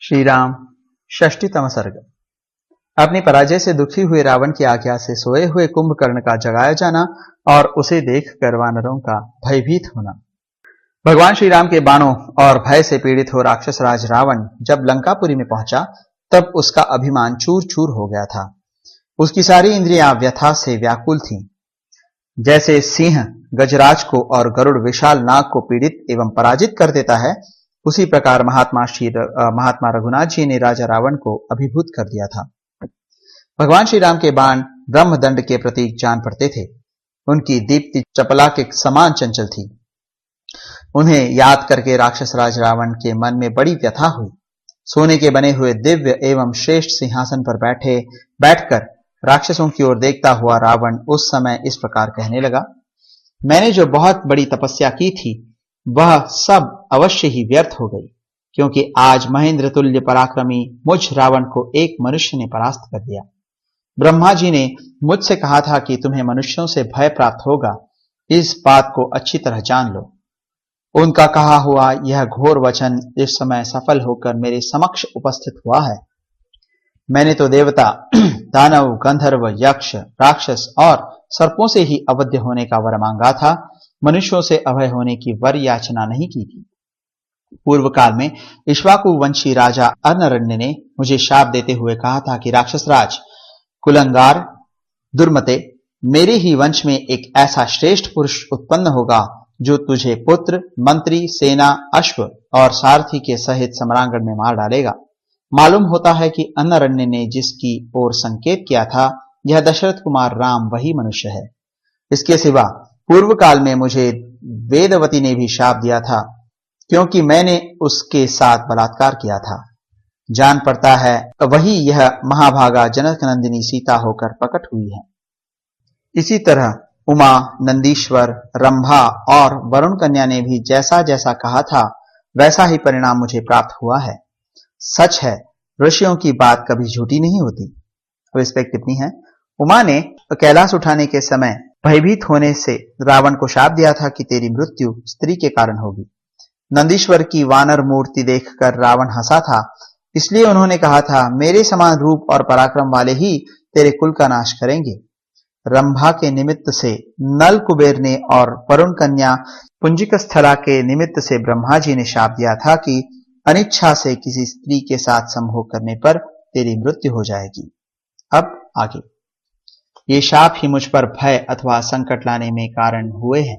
श्री राम षष्ठीतम सर्ग। अपनी पराजय से दुखी हुए रावण की आज्ञा से सोए हुए कुंभकर्ण का जगाया जाना और उसे देखकर वानरों का भयभीत होना। भगवान श्री राम के बाणों और भय से पीड़ित हो राक्षस राज रावण जब लंकापुरी में पहुंचा तब उसका अभिमान चूर चूर हो गया था। उसकी सारी इंद्रियां व्यथा से व्याकुल थीं। जैसे सिंह गजराज को और गरुड़ विशाल नाग को पीड़ित एवं पराजित कर देता है, उसी प्रकार महात्मा रघुनाथ जी ने राजा रावण को अभिभूत कर दिया था। भगवान श्री राम के बाण ब्रह्मदंड के प्रतीक जान पड़ते थे। उनकी दीप्ति चपला के समान चंचल थी। उन्हें याद करके राक्षस राज रावण के मन में बड़ी व्यथा हुई। सोने के बने हुए दिव्य एवं श्रेष्ठ सिंहासन पर बैठकर राक्षसों की ओर देखता हुआ रावण उस समय इस प्रकार कहने लगा, मैंने जो बहुत बड़ी तपस्या की थी वह सब अवश्य ही व्यर्थ हो गई, क्योंकि आज महेंद्र तुल्य पराक्रमी मुझ रावण को एक मनुष्य ने परास्त कर दिया। ब्रह्मा जी ने मुझसे कहा था कि तुम्हें मनुष्यों से भय प्राप्त होगा, इस बात को अच्छी तरह जान लो। उनका कहा हुआ यह घोर वचन इस समय सफल होकर मेरे समक्ष उपस्थित हुआ है। मैंने तो देवता, दानव, गंधर्व, यक्ष, राक्षस और सर्पों से ही अवध्य होने का वर मांगा था, मनुष्यों से अभय होने की वर याचना नहीं की थी। पूर्व काल में इक्ष्वाकु वंशी राजा अर्णरण्य ने मुझे शाप देते हुए कहा था कि राक्षस राज कुलंगार दुर्मते, मेरे ही वंश में एक ऐसा श्रेष्ठ पुरुष उत्पन्न होगा जो तुझे पुत्र, मंत्री, सेना, अश्व और सारथी के सहित सम्रांगण में मार डालेगा। मालूम होता है कि अर्णरण्य ने जिसकी ओर संकेत किया था, यह दशरथ कुमार राम वही मनुष्य है। इसके सिवा पूर्व काल में मुझे वेदवती ने भी शाप दिया था, क्योंकि मैंने उसके साथ बलात्कार किया था। जान पड़ता है वही यह महाभागा जनक नंदिनी सीता होकर प्रकट हुई है। इसी तरह उमा, नंदीश्वर, रंभा और वरुण कन्या ने भी जैसा जैसा कहा था वैसा ही परिणाम मुझे प्राप्त हुआ है। सच है, ऋषियों की बात कभी झूठी नहीं होती। अब इस पर टिप्पणी है। उमा ने कैलाश उठाने के समय भयभीत होने से रावण को शाप दिया था कि तेरी मृत्यु स्त्री के कारण होगी। नंदीश्वर की वानर मूर्ति देखकर रावण हंसा था, इसलिए उन्होंने कहा था, मेरे समान रूप और पराक्रम वाले ही तेरे कुल का नाश करेंगे। रंभा के निमित्त से नल कुबेर ने और वरुण कन्या पुंजिक स्थला के निमित्त से ब्रह्मा जी ने शाप दिया था कि अनिच्छा से किसी स्त्री के साथ संभोग करने पर तेरी मृत्यु हो जाएगी। अब आगे, ये शाप ही मुझ पर भय अथवा संकट लाने में कारण हुए हैं।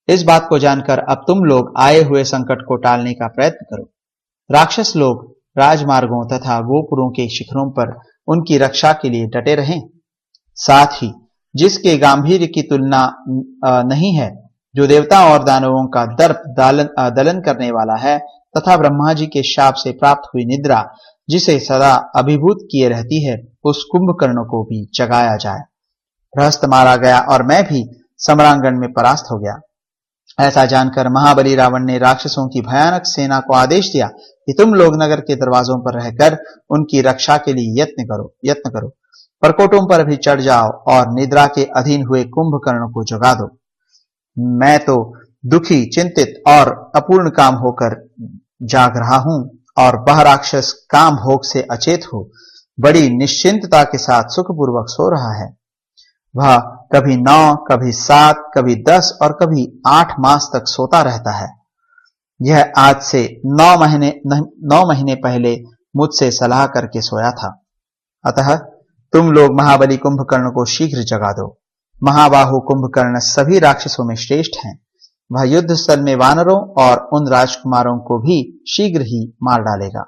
इस बात को जानकर अब तुम लोग आए हुए संकट को टालने का प्रयत्न करो। राक्षस लोग राजमार्गों तथा गोपुरों के शिखरों पर उनकी रक्षा के लिए डटे रहें। साथ ही जिसके गांभीर्य की तुलना नहीं है, जो देवता और दानवों का दर्प दलन करने वाला है, तथा ब्रह्मा जी के शाप से प्राप्त हुई निद्रा जिसे सदा अभिभूत किए रहती है, उस कुंभकर्ण को भी जगाया जाए। रहस्त मारा गया और मैं भी सम्रांगण में परास्त हो गया। ऐसा जानकर महाबली रावण ने राक्षसों की भयानक सेना को आदेश दिया कि तुम लोग नगर के दरवाजों पर रहकर उनकी रक्षा के लिए यत्न करो, परकोटों पर भी चढ़ जाओ और निद्रा के अधीन हुए कुंभकर्ण को जगा दो। मैं तो दुखी, चिंतित और अपूर्ण काम होकर जाग रहा हूं और वह राक्षस काम भोग से अचेत हो बड़ी निश्चिंतता के साथ सुखपूर्वक सो रहा है। वह कभी 9, कभी 7, कभी 10 और कभी 8 मास तक सोता रहता है। यह आज से 9 महीने पहले मुझसे सलाह करके सोया था। अतः तुम लोग महाबली कुंभकर्ण को शीघ्र जगा दो। महाबाहु कुंभकर्ण सभी राक्षसों में श्रेष्ठ हैं। वह युद्ध स्थल में वानरों और उन राजकुमारों को भी शीघ्र ही मार डालेगा।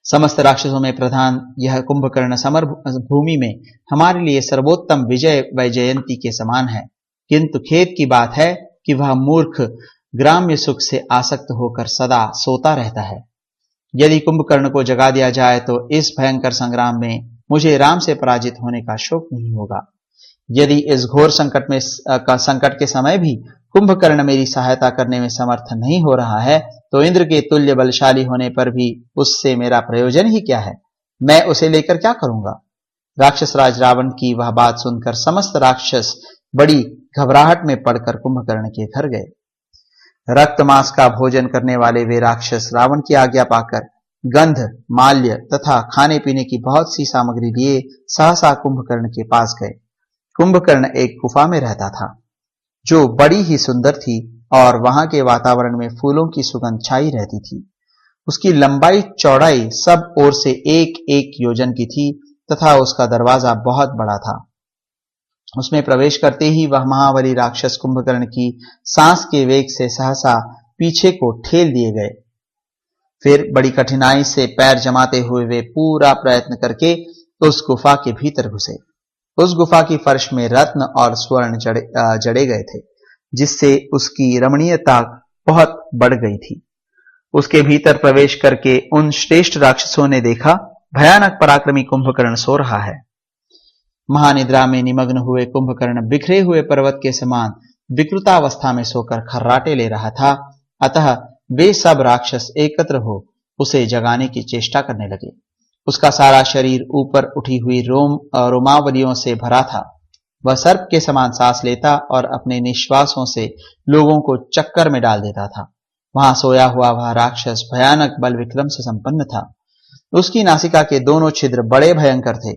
समस्त राक्षसों में प्रधान यह कुंभकर्ण समर भूमि में हमारे लिए सर्वोत्तम विजय वैजयंती के समान है, किंतु खेद की बात है कि वह मूर्ख ग्राम्य सुख से आसक्त होकर सदा सोता रहता है। यदि कुंभकर्ण को जगा दिया जाए तो इस भयंकर संग्राम में मुझे राम से पराजित होने का शोक नहीं होगा। यदि इस घोर संकट के समय भी कुंभकर्ण मेरी सहायता करने में समर्थ नहीं हो रहा है, तो इंद्र के तुल्य बलशाली होने पर भी उससे मेरा प्रयोजन ही क्या है? मैं उसे लेकर क्या करूंगा? राक्षस राज रावण की वह बात सुनकर समस्त राक्षस बड़ी घबराहट में पड़कर कुंभकर्ण के घर गए। रक्त मांस का भोजन करने वाले वे राक्षस रावण की आज्ञा पाकर गंध, माल्य तथा खाने पीने की बहुत सी सामग्री लिए सहसा कुंभकर्ण के पास गए। कुंभकर्ण एक गुफा में रहता था जो बड़ी ही सुंदर थी और वहां के वातावरण में फूलों की सुगंध छाई रहती थी। उसकी लंबाई चौड़ाई सब ओर से एक एक योजन की थी तथा उसका दरवाजा बहुत बड़ा था। उसमें प्रवेश करते ही वह महाबली राक्षस कुंभकर्ण की सांस के वेग से सहसा पीछे को ठेल दिए गए। फिर बड़ी कठिनाई से पैर जमाते हुए वे पूरा प्रयत्न करके उस गुफा के भीतर घुसे। उस गुफा की फर्श में रत्न और स्वर्ण जड़े गए थे, जिससे उसकी रमणीयता बहुत बढ़ गई थी। उसके भीतर प्रवेश करके उन श्रेष्ठ राक्षसों ने देखा, भयानक पराक्रमी कुंभकर्ण सो रहा है। महानिद्रा में निमग्न हुए कुंभकर्ण बिखरे हुए पर्वत के समान विकृतावस्था में सोकर खर्राटे ले रहा था। अतः वे सब राक्षस एकत्र हो उसे जगाने की चेष्टा करने लगे। उसका सारा शरीर ऊपर उठी हुई रोमावलियों से भरा था। वह सर्प के समान सांस लेता और अपने निश्वासों से लोगों को चक्कर में डाल देता था। वहां सोया हुआ वह राक्षस भयानक बल विक्रम से संपन्न था। उसकी नासिका के दोनों छिद्र बड़े भयंकर थे।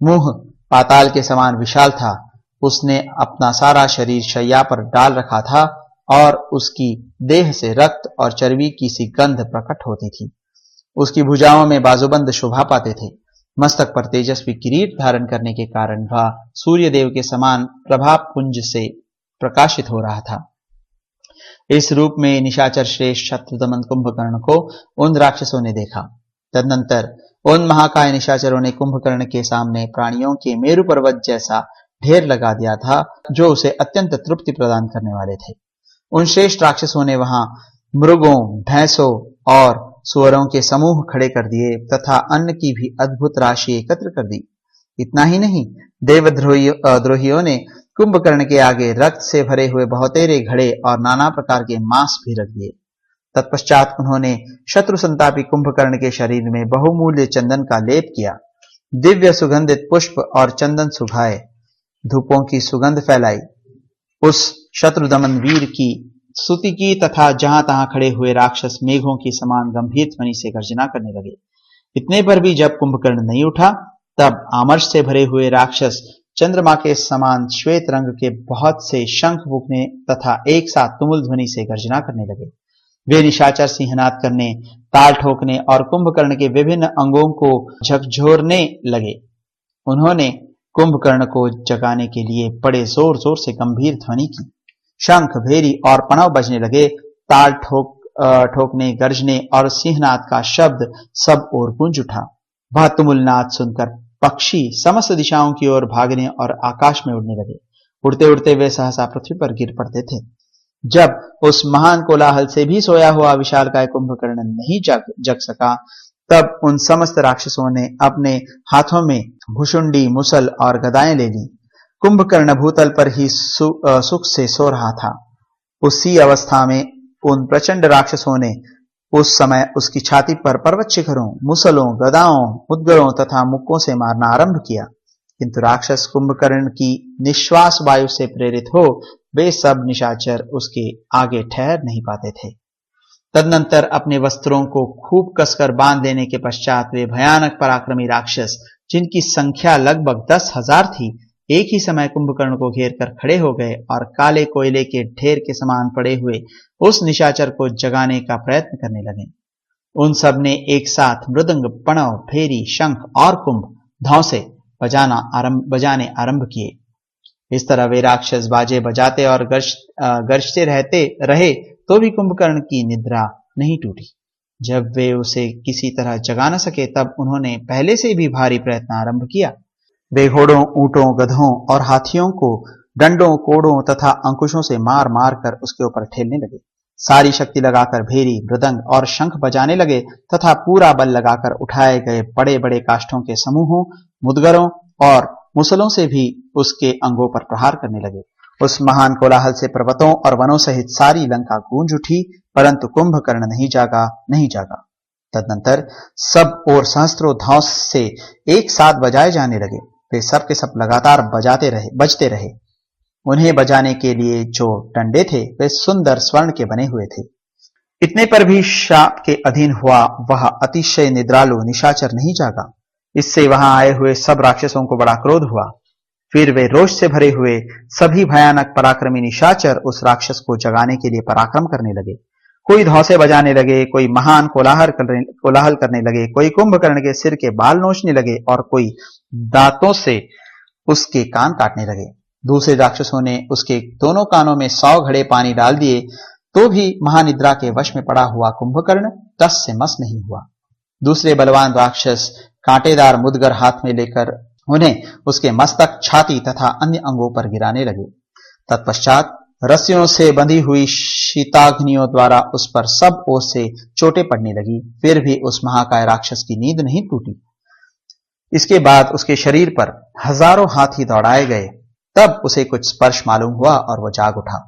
मुंह पाताल के समान विशाल था। उसने अपना सारा शरीर शैया पर डाल रखा था और उसकी देह से रक्त और चर्बी की सी गंध प्रकट होती थी। उसकी भुजाओं में बाजूबंद शोभा पाते थे। मस्तक पर तेजस्वी किरीट धारण करने के कारण वह सूर्य देव के समान प्रभाव पुंज से प्रकाशित हो रहा था। इस रूप में निशाचर श्रेष्ठ शत्रुदमन कुंभकर्ण को उन राक्षसों ने देखा। तदनंतर उन महाकाय निशाचरों ने कुंभकर्ण के सामने प्राणियों के मेरु पर्वत जैसा ढेर लगा दिया था, जो उसे अत्यंत तृप्ति प्रदान करने वाले थे। उन श्रेष्ठ राक्षसों ने वहां मृगों, भैंसों और सुअरों के समूह खड़े कर दिए तथा अन्न की भी अद्भुत राशि एकत्र कर दी। इतना ही नहीं, देवद्रोहियों ने कुंभकर्ण के आगे रक्त से भरे हुए बहुतेरे घड़े और नाना प्रकार के मांस भी रख दिए। तत्पश्चात उन्होंने शत्रु संतापी कुंभकर्ण के शरीर में बहुमूल्य चंदन का लेप किया। दिव्य सुगंधित पुष्प और चंदन सुघाए, धूपों की सुगंध फैलाई। उस शत्रुदमन वीर की स्तुति की तथा जहां तहां खड़े हुए राक्षस मेघों की समान गंभीर ध्वनि से गर्जना करने लगे। इतने पर भी जब कुंभकर्ण नहीं उठा, तब आमर्ष से भरे हुए राक्षस चंद्रमा के समान श्वेत रंग के बहुत से शंख फूंकने तथा एक साथ तुमुल ध्वनि से गर्जना करने लगे। वे निशाचर सिंहनाद करने, ताल ठोकने और कुंभकर्ण के विभिन्न अंगों को झकझोरने लगे। उन्होंने कुंभकर्ण को जगाने के लिए बड़े जोर जोर से गंभीर ध्वनि की। शंख, भेरी और पणव बजने लगे। ताल ठोकने, गर्जने और सिंहनाद का शब्द सब ओर गूंज उठा। वह तुमुल नाद सुनकर पक्षी समस्त दिशाओं की ओर भागने और आकाश में उड़ने लगे। उड़ते उड़ते वे सहसा पृथ्वी पर गिर पड़ते थे। जब उस महान कोलाहल से भी सोया हुआ विशालकाय कुंभकर्ण नहीं जग सका, तब उन समस्त राक्षसों ने अपने हाथों में भुशुंडी, मुसल और गदाएं ले ली। कुंभकर्ण भूतल पर ही सुख से सो रहा था। उसी अवस्था में उन प्रचंड राक्षसों ने उस समय उसकी छाती पर पर्वत शिखरों, मुसलों, गदाओं, मुद्गरों तथा मुक्कों से मारना आरंभ किया। किंतु राक्षस कुंभकर्ण की निश्वास वायु से प्रेरित हो वे सब निशाचर उसके आगे ठहर नहीं पाते थे। तदनंतर अपने वस्त्रों को खूब कसकर बांध देने के पश्चात वे भयानक पराक्रमी राक्षस, जिनकी संख्या लगभग 10,000 थी, एक ही समय कुंभकर्ण को घेर कर खड़े हो गए और काले कोयले के ढेर के समान पड़े हुए उस निशाचर को जगाने का प्रयत्न करने लगे। उन सब ने एक साथ मृदंग, पणव, भेरी, शंख और कुंभ धौंसे बजाने आरंभ किए। इस तरह वे राक्षस बाजे बजाते और गरजते रहे तो भी कुंभकर्ण की निद्रा नहीं टूटी। जब वे उसे किसी तरह जगा न सके, तब उन्होंने पहले से भी भारी प्रयत्न आरंभ किया। वे घोड़ों, ऊंटों, गधों और हाथियों को डंडों, कोड़ों तथा अंकुशों से मार मार कर उसके ऊपर ठेलने लगे। सारी शक्ति लगाकर भेरी, मृदंग और शंख बजाने लगे तथा पूरा बल लगाकर उठाए गए बड़े बड़े काष्ठों के समूहों, मुद्गरों और मुसलों से भी उसके अंगों पर प्रहार करने लगे। उस महान कोलाहल से पर्वतों और वनों सहित सारी लंका गूंज उठी, परंतु कुंभकर्ण नहीं जागा। तदनंतर सब और सहस्त्रों धौंस से एक साथ बजाए जाने लगे। वे सब के सब लगातार बजते रहे। उन्हें बजाने के लिए जो डंडे थे वे सुंदर स्वर्ण के बने हुए थे। इतने पर भी शाप के अधीन हुआ वह अतिशय निद्रालु निशाचर नहीं जागा। इससे वहां आए हुए सब राक्षसों को बड़ा क्रोध हुआ। फिर वे रोष से भरे हुए सभी भयानक पराक्रमी निशाचर उस राक्षस को जगाने के लिए पराक्रम करने लगे। कोई धौंसे बजाने लगे, कोई महान कोलाहल करने लगे, कोई कुंभकर्ण के सिर के बाल नोचने लगे और कोई दांतों से उसके कान काटने लगे। दूसरे राक्षसों ने उसके दोनों कानों में 100 घड़े पानी डाल दिए, तो भी महानिद्रा के वश में पड़ा हुआ कुंभकर्ण टस से मस नहीं हुआ। दूसरे बलवान राक्षस कांटेदार मुदगर हाथ में लेकर उन्हें उसके मस्तक, छाती तथा अन्य अंगों पर गिराने लगे। तत्पश्चात रस्सियों से बंधी हुई शीताग्नियों द्वारा उस पर सब ओर से चोटें पड़ने लगी। फिर भी उस महाकाय राक्षस की नींद नहीं टूटी। इसके बाद उसके शरीर पर हजारों हाथी दौड़ाए गए। तब उसे कुछ स्पर्श मालूम हुआ और वह जाग उठा।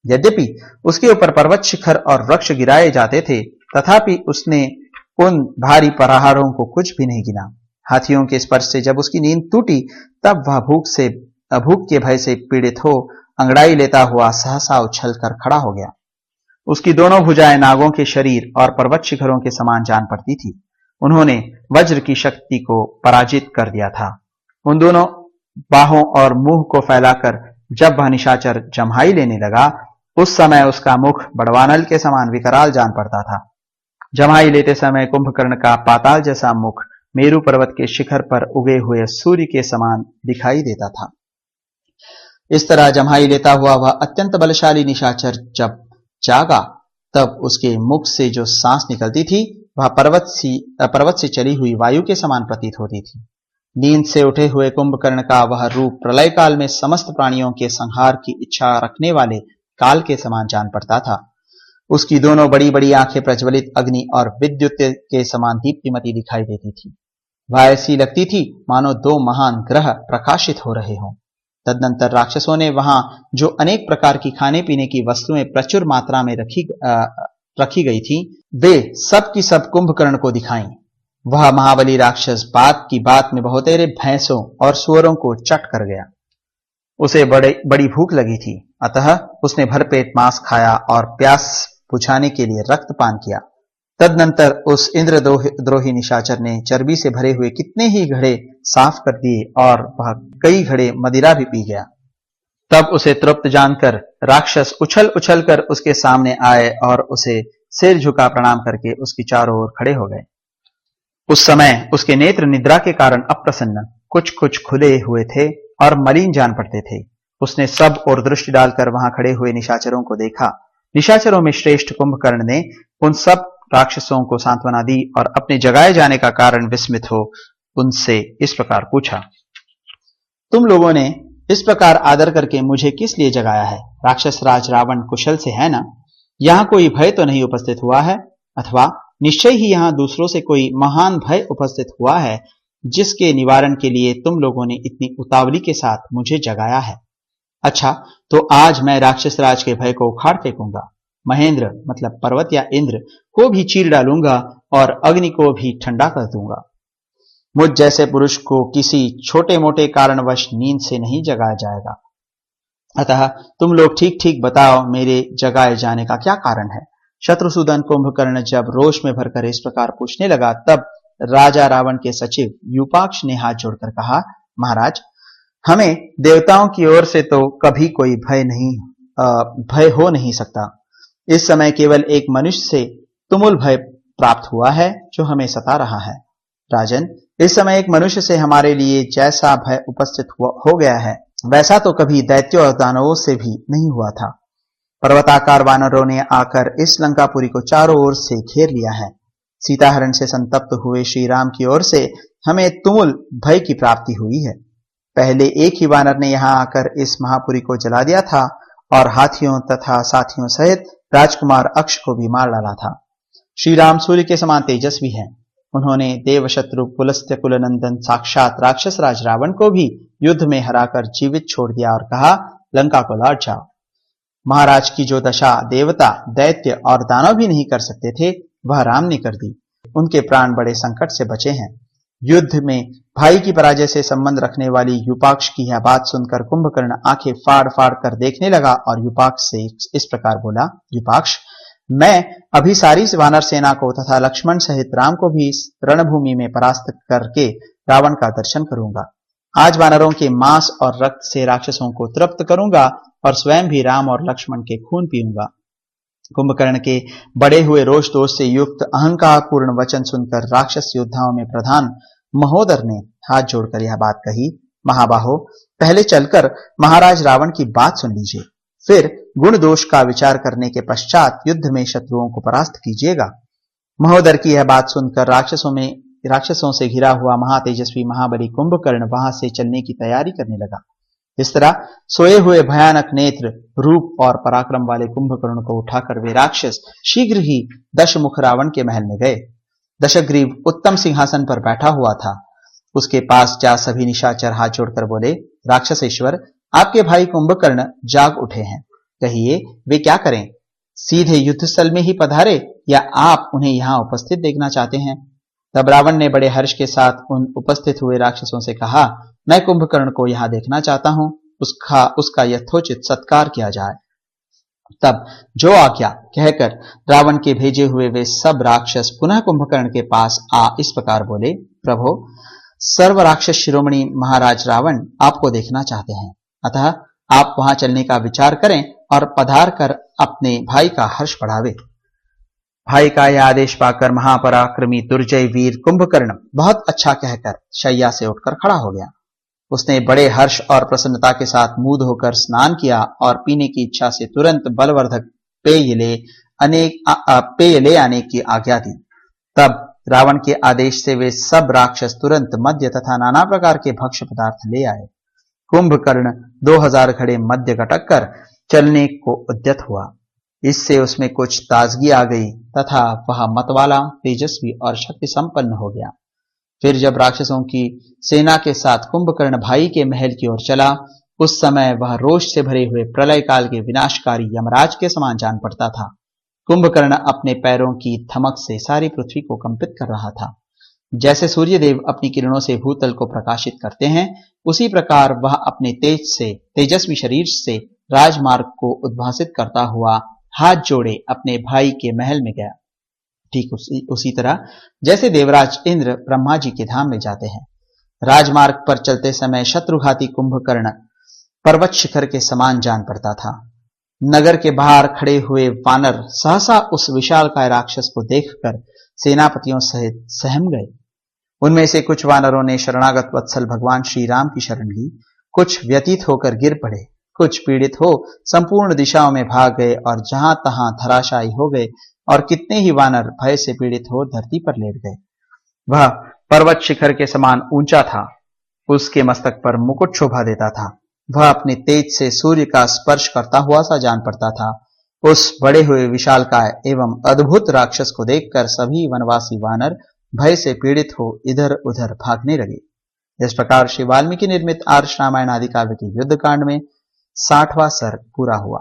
यद्यपि उसके ऊपर पर्वत शिखर और वृक्ष गिराए जाते थे, तथापि उसने उन भारी प्रहारों को कुछ भी नहीं गिना। हाथियों के स्पर्श से जब उसकी नींद टूटी, तब वह भूख के भय से पीड़ित हो अंगड़ाई लेता हुआ सहसा उछलकर खड़ा हो गया। उसकी दोनों भुजाएं नागों के शरीर और पर्वत शिखरों के समान जान पड़ती थी। उन्होंने वज्र की शक्ति को पराजित कर दिया था। उन दोनों बाहों और मुंह को फैलाकर जब वह निशाचर जम्हाई लेने लगा, उस समय उसका मुख बड़वानल के समान विकराल जान पड़ता था। जम्हाई लेते समय कुंभकर्ण का पाताल जैसा मुख मेरू पर्वत के शिखर पर उगे हुए सूर्य के समान दिखाई देता था। इस तरह जम्हाई लेता हुआ वह अत्यंत बलशाली निशाचर जब जागा, तब उसके मुख से जो सांस निकलती थी वह पर्वत से चली हुई वायु के समान प्रतीत होती थी। नींद से उठे हुए कुंभकर्ण का वह रूप प्रलय काल में समस्त प्राणियों के संहार की इच्छा रखने वाले काल के समान जान पड़ता था। उसकी दोनों बड़ी बड़ी आंखें प्रज्वलित अग्नि और विद्युत के समान दीप्तिमती दिखाई देती थी। वह ऐसी लगती थी मानो 2 महान ग्रह प्रकाशित हो रहे हों। तदनंतर राक्षसों ने वहां जो अनेक प्रकार की खाने पीने की वस्तुएं प्रचुर मात्रा में रखी गई थी, वे सब की सब कुंभकर्ण को दिखाई। वह महाबली राक्षस बात की बात में बहुतेरे भैंसों और सुअरों को चट कर गया। उसे बड़ी भूख लगी थी, अतः उसने भरपेट मांस खाया और प्यास बुझाने के लिए रक्तपान किया। तदनंतर उस इंद्रद्रोही निशाचर ने चर्बी से भरे हुए कितने ही घड़े साफ कर दिए और वह कई घड़े मदिरा भी पी गया। तब उसे तृप्त जानकर राक्षस उछल उछल कर उसके सामने आए और उसे सिर झुका प्रणाम करके उसकी चारों ओर खड़े हो गए। उस समय उसके नेत्र निद्रा के कारण अप्रसन्न, कुछ कुछ खुले हुए थे और मलिन जान पड़ते थे। उसने सब और दृष्टि डालकर वहां खड़े हुए निशाचरों को देखा। निशाचरों में श्रेष्ठ कुंभकर्ण ने उन सब राक्षसों को सांत्वना दी और अपने जगाए जाने का कारण विस्मित हो उनसे इस प्रकार पूछा, तुम लोगों ने इस प्रकार आदर करके मुझे किस लिए जगाया है? राक्षस राज रावण कुशल से है ना? यहां कोई भय तो नहीं उपस्थित हुआ है? अथवा निश्चय ही यहां दूसरों से कोई महान भय उपस्थित हुआ है जिसके निवारण के लिए तुम लोगों ने इतनी उतावली के साथ मुझे जगाया है? अच्छा, तो आज मैं राक्षस राज के भय को उखाड़ फेंकूंगा। महेंद्र मतलब पर्वत या इंद्र को भी चीर डालूंगा और अग्नि को भी ठंडा कर दूंगा। मुझ जैसे पुरुष को किसी छोटे मोटे कारणवश नींद से नहीं जगाया जाएगा। अतः तुम लोग ठीक ठीक बताओ, मेरे जगाए जाने का क्या कारण है? शत्रुसूदन कुंभकर्ण जब रोष में भरकर इस प्रकार पूछने लगा, तब राजा रावण के सचिव यूपाक्ष ने हाथ जोड़कर कहा, महाराज, हमें देवताओं की ओर से तो कभी कोई भय हो नहीं सकता। इस समय केवल एक मनुष्य से तुमुल भय प्राप्त हुआ है जो हमें सता रहा है। राजन, इस समय एक मनुष्य से हमारे लिए जैसा भय उपस्थित हो गया है, वैसा तो कभी दैत्यों और दानवों से भी नहीं हुआ था। पर्वताकार वानरों ने आकर इस लंकापुरी को चारों ओर से घेर लिया है। सीताहरण से संतप्त हुए श्री राम की ओर से हमें तुमुल भय की प्राप्ति हुई है। पहले एक ही वानर ने यहाँ आकर इस महापुरी को जला दिया था और हाथियों तथा साथियों सहित राजकुमार अक्ष को भी मार डाला था। श्री राम सूर्य के समान तेजस्वी हैं। उन्होंने देवशत्रु पुलस्त्य कुलनंदन साक्षात राक्षस राज रावण को भी युद्ध में हराकर जीवित छोड़ दिया और कहा, लंका को लौट जाओ। महाराज की जो दशा देवता, दैत्य और दानव भी नहीं कर सकते थे, वह राम ने कर दी। उनके प्राण बड़े संकट से बचे हैं। युद्ध में भाई की पराजय से संबंध रखने वाली यूपाक्ष की यह बात सुनकर कुंभकर्ण आंखें फाड़ फाड़ कर देखने लगा और यूपाक्ष से इस प्रकार बोला, यूपाक्ष, मैं अभी सारी वानर सेना को तथा लक्ष्मण सहित राम को भी इस रणभूमि में परास्त करके रावण का दर्शन करूंगा। आज वानरों के मांस और रक्त से राक्षसों को तृप्त करूंगा और स्वयं भी राम और लक्ष्मण के खून पीऊंगा। कुंभकर्ण के बड़े हुए रोष दोष से युक्त अहंकार पूर्ण वचन सुनकर राक्षस योद्धाओं में प्रधान महोदर ने हाथ जोड़कर यह बात कही, महाबाहो, पहले चलकर महाराज रावण की बात सुन लीजिए, फिर गुण दोष का विचार करने के पश्चात युद्ध में शत्रुओं को परास्त कीजिएगा। महोदर की यह बात सुनकर राक्षसों से घिरा हुआ महातेजस्वी महाबली कुंभकर्ण वहां से चलने की तैयारी करने लगा। इस तरह सोए हुए भयानक नेत्र, रूप और पराक्रम वाले कुंभकर्ण को उठाकर वे राक्षस शीघ्र ही दशमुख रावण के महल में गए। दशग्रीव उत्तम सिंहासन पर बैठा हुआ था। उसके पास जा सभी निशाचर हाथ जोड़कर बोले, राक्षसेश्वर, आपके भाई कुंभकर्ण जाग उठे हैं, कहिए वे क्या करें? सीधे युद्ध स्थल में ही पधारे या आप उन्हें यहां उपस्थित देखना चाहते हैं? तब रावण ने बड़े हर्ष के साथ उन उपस्थित हुए राक्षसों से कहा, मैं कुंभकर्ण को यहां देखना चाहता हूं, उसका यथोचित सत्कार किया जाए। तब जो आज्ञा कहकर रावण के भेजे हुए वे सब राक्षस पुनः कुंभकर्ण के पास आ इस प्रकार बोले, प्रभो, सर्व राक्षस शिरोमणि महाराज रावण आपको देखना चाहते हैं, अतः आप वहां चलने का विचार करें और पधार कर अपने भाई का हर्ष बढ़ावे। भाई का यह आदेश पाकर महापराक्रमी दुर्जय वीर कुंभकर्ण बहुत अच्छा कहकर शैया से उठकर खड़ा हो गया। उसने बड़े हर्ष और प्रसन्नता के साथ मुंह धोकर स्नान किया और पीने की इच्छा से तुरंत बलवर्धक पेय ले आने की आज्ञा दी। तब रावण के आदेश से वे सब राक्षस तुरंत मद्य तथा नाना प्रकार के भक्ष्य पदार्थ ले आए। कुंभकर्ण 2000 घड़े मद्य गटक कर चलने को उद्यत हुआ। इससे उसमें कुछ ताजगी आ गई तथा वह मतवाला, तेजस्वी और शक्ति संपन्न हो गया। फिर जब राक्षसों की सेना के साथ कुंभकर्ण भाई के महल की ओर चला, उस समय वह रोष से भरे हुए प्रलय काल के विनाशकारी यमराज के समान जान पड़ता था। कुंभकर्ण अपने पैरों की धमक से सारी पृथ्वी को कंपित कर रहा था। जैसे सूर्यदेव अपनी किरणों से भूतल को प्रकाशित करते हैं, उसी प्रकार वह अपने तेजस्वी शरीर से राजमार्ग को उद्भासित करता हुआ हाथ जोड़े अपने भाई के महल में गया। ठीक उसी तरह जैसे देवराज इंद्र ब्रह्मा जी के धाम में जाते हैं। राजमार्ग पर चलते समय शत्रुघाती कुंभकर्ण पर्वत शिखर के समान जान पड़ता था। नगर के बाहर खड़े हुए वानर सहसा उस विशालकाय राक्षस को देखकर सेनापतियों सहित सहम गए। उनमें से कुछ वानरों ने शरणागत वत्सल भगवान श्री राम की शरण ली, कुछ व्यतीत होकर गिर पड़े, कुछ पीड़ित हो संपूर्ण दिशाओं में भाग गए और जहां तहां धराशायी हो गए, और कितने ही वानर भय से पीड़ित हो धरती पर लेट गए। वह पर्वत शिखर के समान ऊंचा था, उसके मस्तक पर मुकुट शोभा देता था। वह अपने तेज से सूर्य का स्पर्श करता हुआ सा जान पड़ता था। उस बड़े हुए विशालकाय एवं अद्भुत राक्षस को देखकर सभी वनवासी वानर भय से पीड़ित हो इधर उधर भागने लगे। इस प्रकार श्री वाल्मीकि निर्मित आर्ष रामायण आदि काव्य के युद्ध कांड में 60वां सर्ग पूरा हुआ।